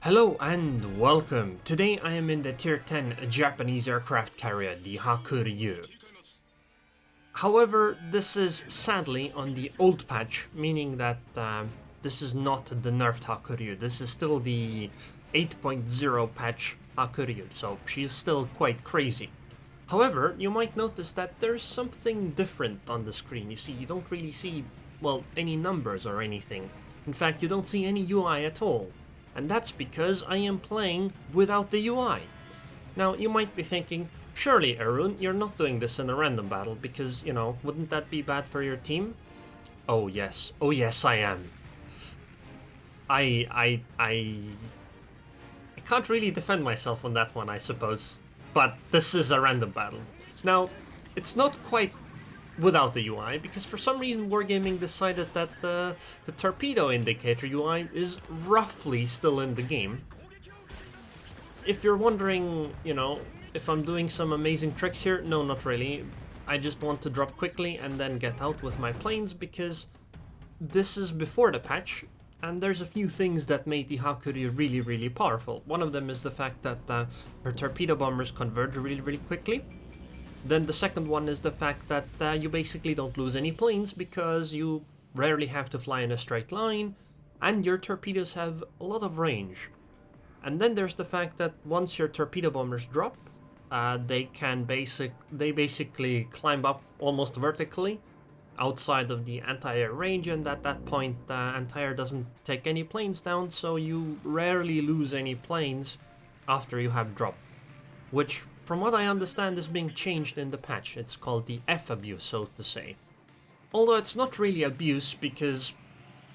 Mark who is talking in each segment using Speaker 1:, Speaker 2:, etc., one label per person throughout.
Speaker 1: Hello and welcome. Today I am in the Tier 10 Japanese aircraft carrier, the Hakuryu. However, this is sadly on the old patch, meaning that this is not the nerfed Hakuryu. This is still the 8.0 patch Hakuryu, so she is still quite crazy. However, you might notice that there's something different on the screen. You see, you don't really see, well, any numbers or anything. In fact, you don't see any UI at all. And that's because I am playing without the UI. Now, you might be thinking, surely, Aerroon, you're not doing this in a random battle because, you know, wouldn't that be bad for your team? Oh yes, I am. I can't really defend myself on that one, I suppose. But this is a random battle. Now, it's not quite without the UI, because for some reason Wargaming decided that the torpedo indicator UI is roughly still in the game. If you're wondering, you know, if I'm doing some amazing tricks here, no, not really. I just want to drop quickly and then get out with my planes, because this is before the patch, and there's a few things that made the Hakuryu really powerful. One of them is the fact that her torpedo bombers converge really quickly. Then the second one is the fact that you basically don't lose any planes because you rarely have to fly in a straight line, and your torpedoes have a lot of range. And then there's the fact that once your torpedo bombers drop, they basically climb up almost vertically outside of the anti-air range, and at that point anti-air doesn't take any planes down, so you rarely lose any planes after you have dropped, which, from what I understand, is being changed in the patch. It's called the F abuse, so to say. Although it's not really abuse, because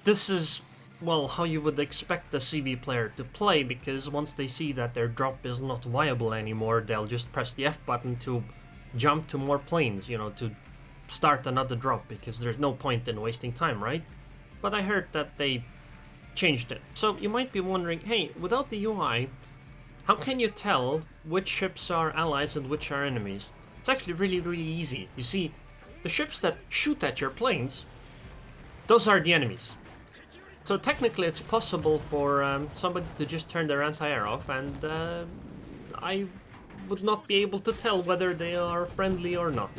Speaker 1: this is, well, how you would expect a CV player to play, because once they see that their drop is not viable anymore, they'll just press the F button to jump to more planes, you know, to start another drop, because there's no point in wasting time, right? But I heard that they changed it. So you might be wondering, hey, without the UI, how can you tell which ships are allies and which are enemies? It's actually really easy. You see, the ships that shoot at your planes, those are the enemies. So technically it's possible for somebody to just turn their anti-air off, and I would not be able to tell whether they are friendly or not.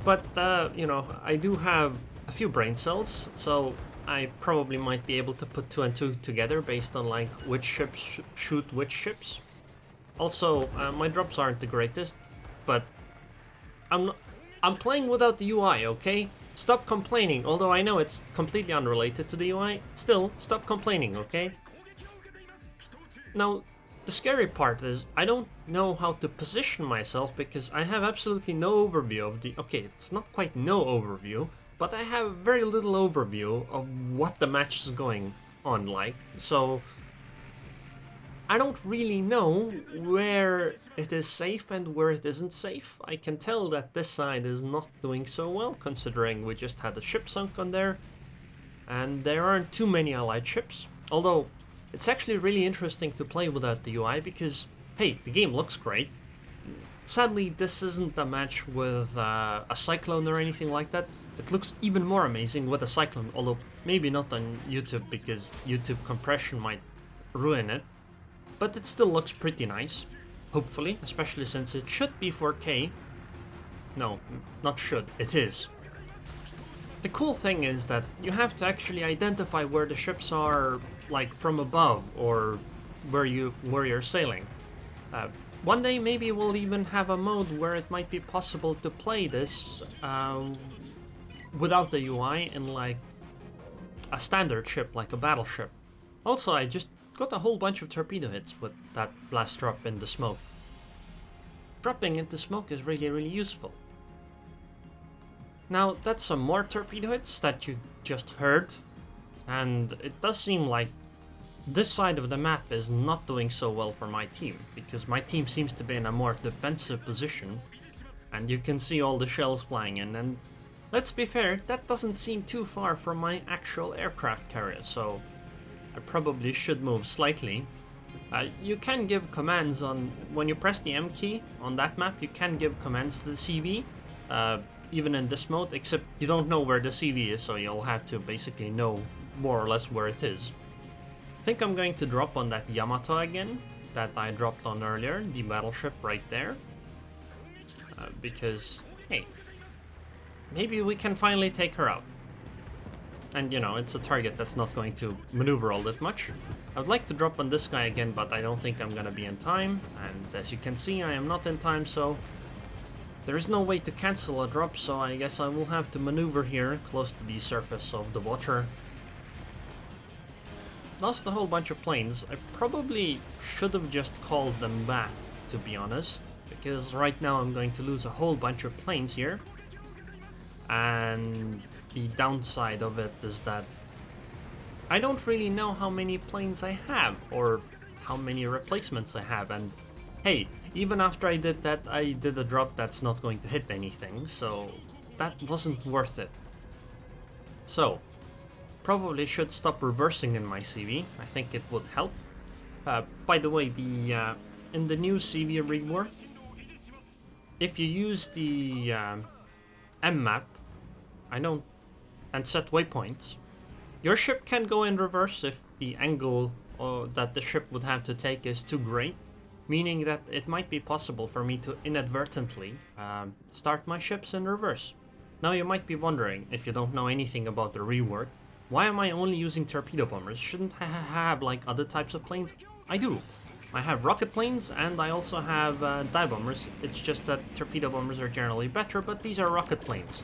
Speaker 1: But, you know, I do have a few brain cells, so I probably might be able to put 2 and 2 together based on like which ships shoot which ships. Also, my drops aren't the greatest, but I'm playing without the UI, okay? Stop complaining, although I know it's completely unrelated to the UI. Still, stop complaining, okay? Now, the scary part is I don't know how to position myself, because I have absolutely no overview of the... Okay, it's not quite no overview, but I have very little overview of what the match is going on like, so I don't really know where it is safe and where it isn't safe. I can tell that this side is not doing so well, considering we just had a ship sunk on there, and there aren't too many allied ships, although it's actually really interesting to play without the UI, because, hey, the game looks great. Sadly, this isn't a match with a Cyclone or anything like that. It looks even more amazing with a Cyclone, although maybe not on YouTube, because YouTube compression might ruin it. But it still looks pretty nice, hopefully, especially since it should be 4K. No, not should, it is. The cool thing is that you have to actually identify where the ships are, like from above, or where you're sailing. One day maybe we'll even have a mode where it might be possible to play this without the UI in like a standard ship, like a battleship. Also, I just got a whole bunch of torpedo hits with that last drop in the smoke. Dropping into smoke is really useful. Now, that's some more torpedo hits that you just heard, and it does seem like this side of the map is not doing so well for my team, because my team seems to be in a more defensive position, and you can see all the shells flying in, and let's be fair, that doesn't seem too far from my actual aircraft carrier, so I probably should move slightly. You can give commands on, when you press the M key on that map, you can give commands to the CV, even in this mode, except you don't know where the CV is, so you'll have to basically know more or less where it is. think I'm going to drop on that Yamato again that I dropped on earlier, the battleship right there. Because, hey, maybe we can finally take her out. And, you know, it's a target that's not going to maneuver all that much. I would like to drop on this guy again, but I don't think I'm gonna be in time. And as you can see, I am not in time, so there is no way to cancel a drop, so I guess I will have to maneuver here close to the surface of the water. Lost a whole bunch of planes. I probably should have just called them back, to be honest, because right now I'm going to lose a whole bunch of planes here. And the downside of it is that I don't really know how many planes I have or how many replacements I have, and hey, even after I did that, I did a drop that's not going to hit anything, so that wasn't worth it. So, probably should stop reversing in my CV. I think it would help. By the way, in the new CV rework, if you use the M map, and set waypoints, your ship can go in reverse if the angle that the ship would have to take is too great, meaning that it might be possible for me to inadvertently start my ships in reverse. Now you might be wondering, if you don't know anything about the rework, why am I only using torpedo bombers? Shouldn't I have like other types of planes? I do. I have rocket planes and I also have dive bombers. It's just that torpedo bombers are generally better, but these are rocket planes.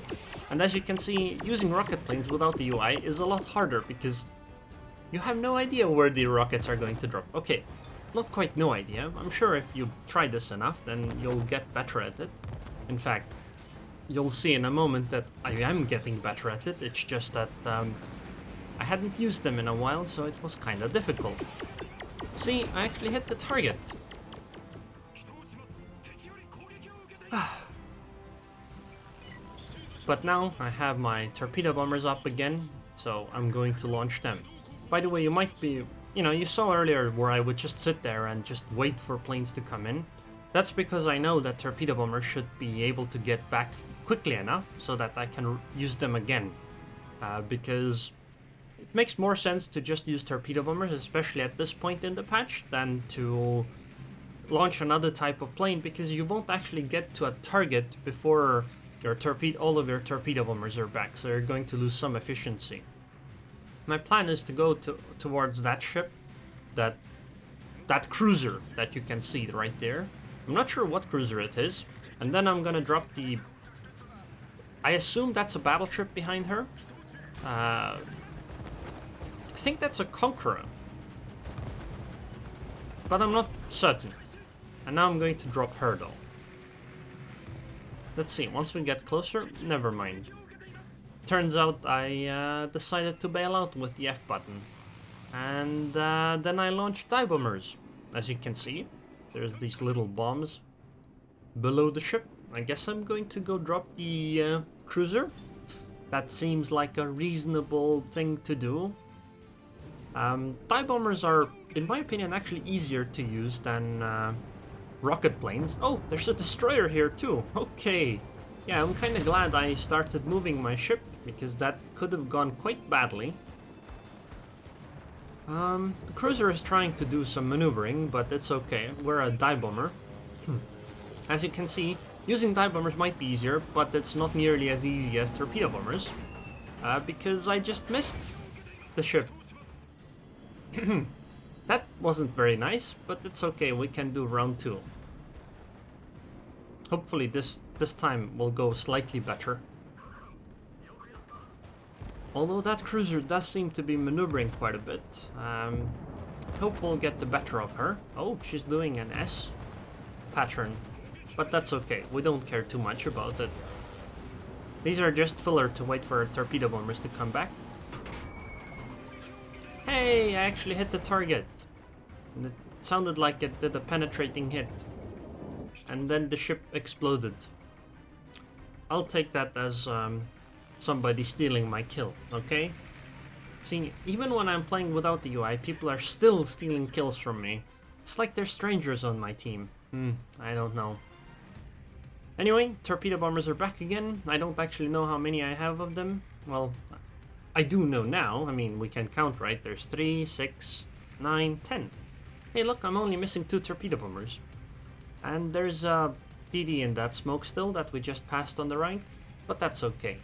Speaker 1: And as you can see, using rocket planes without the UI is a lot harder because you have no idea where the rockets are going to drop. Okay, not quite no idea. I'm sure if you try this enough, then you'll get better at it. In fact, you'll see in a moment that I am getting better at it. It's just that I hadn't used them in a while, so it was kind of difficult. See, I actually hit the target. But now I have my torpedo bombers up again, so I'm going to launch them. By the way, you might be, you saw earlier where I would just sit there and just wait for planes to come in. That's because I know that torpedo bombers should be able to get back quickly enough so that I can use them again. Because it makes more sense to just use torpedo bombers, especially at this point in the patch, than to launch another type of plane, because you won't actually get to a target before all of your torpedo bombers are back, so you're going to lose some efficiency. My plan is to go towards that ship, that cruiser that you can see right there. I'm not sure what cruiser it is, and then I'm gonna drop I assume that's a battleship behind her. I think that's a Conqueror, but I'm not certain. And now I'm going to drop her though. Let's see, once we get closer, never mind. Turns out I decided to bail out with the F button. And then I launched dive bombers. As you can see, there's these little bombs below the ship. I guess I'm going to go drop the cruiser. That seems like a reasonable thing to do. Dive bombers are, in my opinion, actually easier to use than rocket planes. Oh, there's a destroyer here too. Okay. Yeah, I'm kind of glad I started moving my ship, because that could have gone quite badly. The cruiser is trying to do some maneuvering, but it's okay. We're a dive bomber. As you can see, using dive bombers might be easier, but it's not nearly as easy as torpedo bombers. Because I just missed the ship. That wasn't very nice, but it's okay, we can do round 2. Hopefully this time will go slightly better. Although that cruiser does seem to be maneuvering quite a bit. Hope we'll get the better of her. Oh, she's doing an S pattern. But that's okay, we don't care too much about it. These are just filler to wait for torpedo bombers to come back. Hey, I actually hit the target. And it sounded like it did a penetrating hit. And then the ship exploded. I'll take that as somebody stealing my kill, okay? See, even when I'm playing without the UI, people are still stealing kills from me. It's like they're strangers on my team. I don't know. Anyway, torpedo bombers are back again. I don't actually know how many I have of them. Well, I do know now. I mean, we can count, right? There's 3, 6, 9, 10. Hey look, I'm only missing 2 torpedo bombers. And there's a DD in that smoke still that we just passed on the right, but that's okay.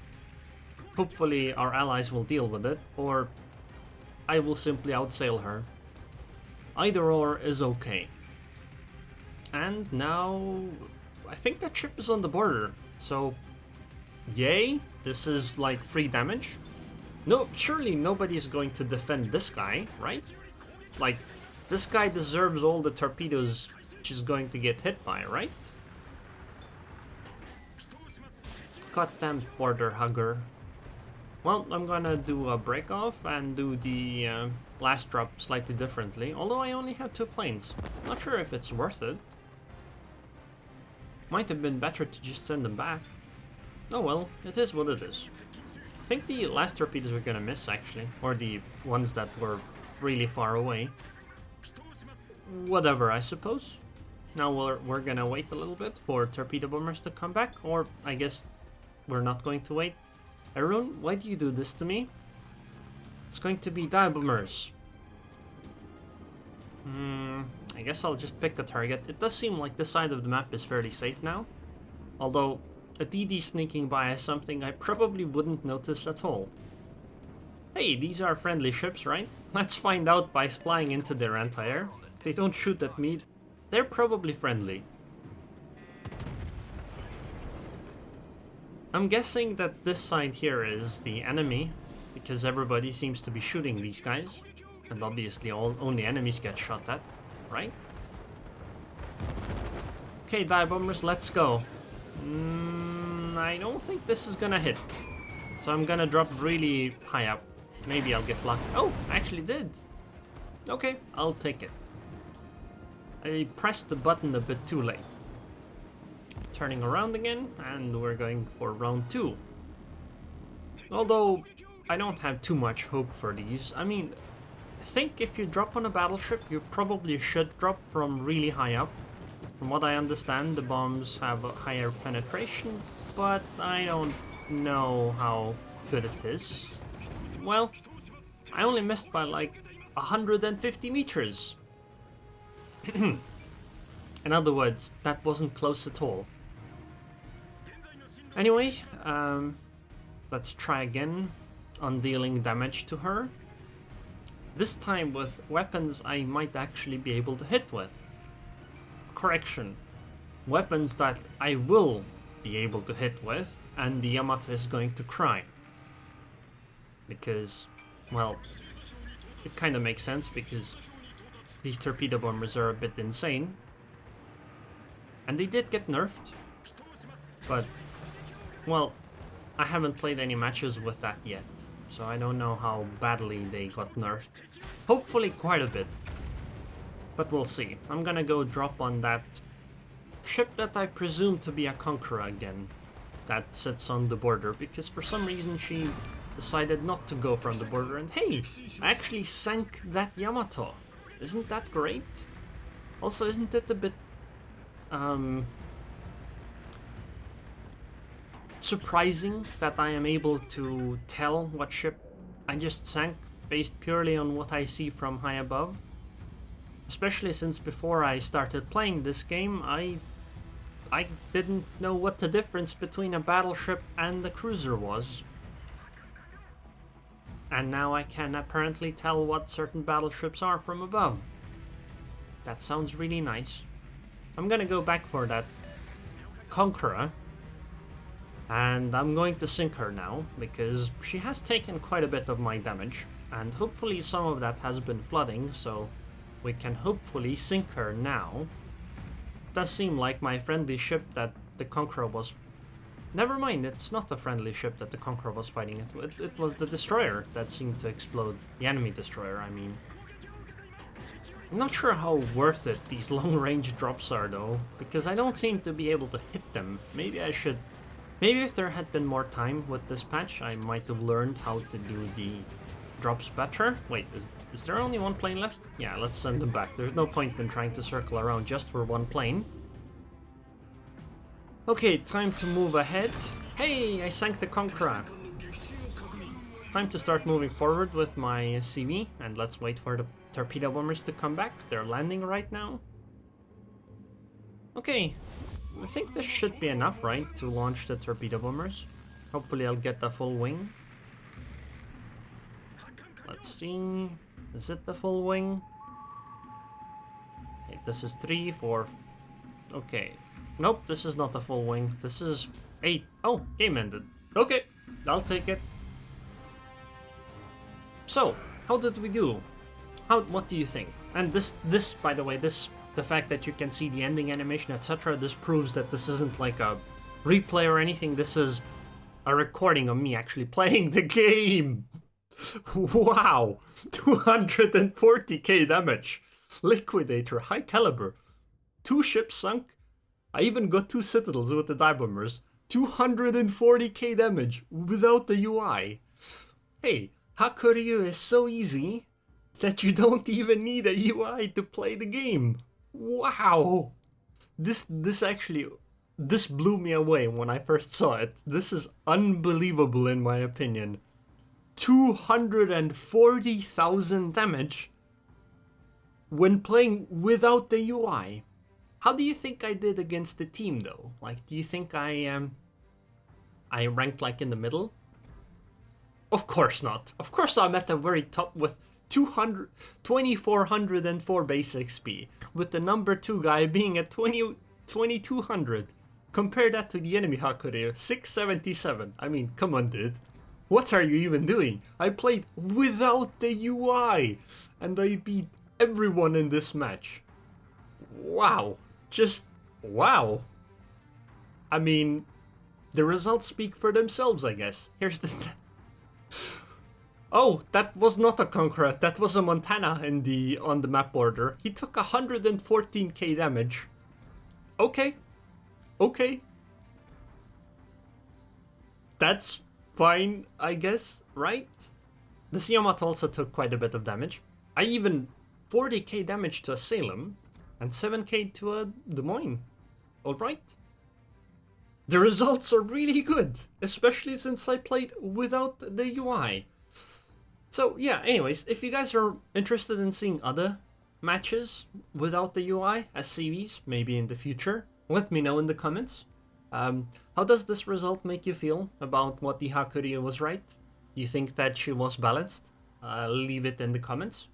Speaker 1: Hopefully our allies will deal with it, or I will simply outsail her. Either or is okay. And now I think that ship is on the border, so yay, this is like free damage. No, surely nobody's going to defend this guy, right? Like, this guy deserves all the torpedoes she's going to get hit by, right? Goddamn border hugger. Well, I'm gonna do a break off and do the last drop slightly differently, although I only have 2 planes. Not sure if it's worth it. Might have been better to just send them back. Oh well, it is what it is. I think the last torpedoes were gonna miss actually, or the ones that were really far away. Whatever, I suppose. Now we're gonna wait a little bit for torpedo bombers to come back, or I guess we're not going to wait. Aerroon, why do you do this to me? It's going to be dive bombers. I guess I'll just pick the target. It does seem like this side of the map is fairly safe now. Although, a DD sneaking by is something I probably wouldn't notice at all. Hey, these are friendly ships, right? Let's find out by flying into their anti-air. If they don't shoot at me, they're probably friendly. I'm guessing that this side here is the enemy, because everybody seems to be shooting these guys. And obviously only enemies get shot at, right? Okay, dive bombers, let's go. I don't think this is gonna hit. So I'm gonna drop really high up. Maybe I'll get lucky. Oh, I actually did. Okay, I'll take it. I pressed the button a bit too late. Turning around again, and we're going for round 2. Although, I don't have too much hope for these. I mean, I think if you drop on a battleship, you probably should drop from really high up. From what I understand, the bombs have a higher penetration, but I don't know how good it is. Well, I only missed by like 150 meters. In other words, that wasn't close at all. Anyway, let's try again on dealing damage to her. This time with weapons I might actually be able to hit with. Correction, weapons that I will be able to hit with, and the Yamato is going to cry. Because, well, it kind of makes sense because these torpedo bombers are a bit insane. And they did get nerfed, but, well, I haven't played any matches with that yet, so I don't know how badly they got nerfed. Hopefully quite a bit, but we'll see. I'm gonna go drop on that ship that I presume to be a Conqueror again, that sits on the border, because for some reason she decided not to go from the border, and hey, I actually sank that Yamato. Isn't that great? Also, isn't it a bit surprising that I am able to tell what ship I just sank based purely on what I see from high above? Especially since before I started playing this game, I didn't know what the difference between a battleship and a cruiser was. And now I can apparently tell what certain battleships are from above. That sounds really nice. I'm gonna go back for that Conqueror, and I'm going to sink her now, because she has taken quite a bit of my damage, and hopefully some of that has been flooding, so we can hopefully sink her now. It does seem like my friendly ship that the Conqueror was... Never mind, it's not the friendly ship that the Conqueror was fighting it. It was the destroyer that seemed to explode. The enemy destroyer, I mean. I'm not sure how worth it these long-range drops are though, because I don't seem to be able to hit them. Maybe I should... Maybe if there had been more time with this patch, I might have learned how to do the drops better. Wait, is there only one plane left? Yeah, let's send them back. There's no point in trying to circle around just for one plane. Okay, time to move ahead. Hey, I sank the Conqueror. Time to start moving forward with my CV, and let's wait for the torpedo bombers to come back. They're landing right now. Okay, I think this should be enough, right, to launch the torpedo bombers. Hopefully I'll get the full wing. Let's see. Is it the full wing? Okay, this is 3, 4. Okay. Nope, this is not the full wing. This is 8. Oh, game ended. Okay, I'll take it. So, how did we do? What do you think? And this, by the way, the fact that you can see the ending animation, etc., this proves that this isn't like a replay or anything. This is a recording of me actually playing the game. Wow, 240k damage. Liquidator, high caliber. 2 ships sunk. I even got 2 citadels with the dive bombers. 240k damage without the UI. Hey, Hakuryu is so easy that you don't even need a UI to play the game. Wow! This blew me away when I first saw it. This is unbelievable in my opinion. 240,000 damage when playing without the UI. How do you think I did against the team though? Like, do you think I ranked like in the middle? Of course not. Of course I'm at the very top with 2404 base XP, with the number 2 guy being at 2200. Compare that to the enemy Hakuryu, 677. I mean, come on dude. What are you even doing? I played without the UI, and I beat everyone in this match. Wow. Just wow. I mean, the results speak for themselves, I guess. Here's the... Oh, that was not a Conqueror. That was a Montana on the map border. He took 114k damage. Okay. Okay. That's fine, I guess, right? The Siamat also took quite a bit of damage. I even 40k damage to a Salem and 7k to a Des Moines. Alright. The results are really good, especially since I played without the UI. So yeah, anyways, if you guys are interested in seeing other matches without the UI as CVs, maybe in the future, let me know in the comments. How does this result make you feel about what the Hakuryu was right? Do you think that she was balanced? Leave it in the comments.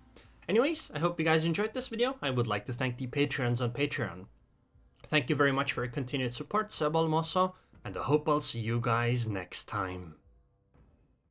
Speaker 1: Anyways, I hope you guys enjoyed this video. I would like to thank the Patreons on Patreon. Thank you very much for your continued support, Seb Almoso, and I hope I'll see you guys next time.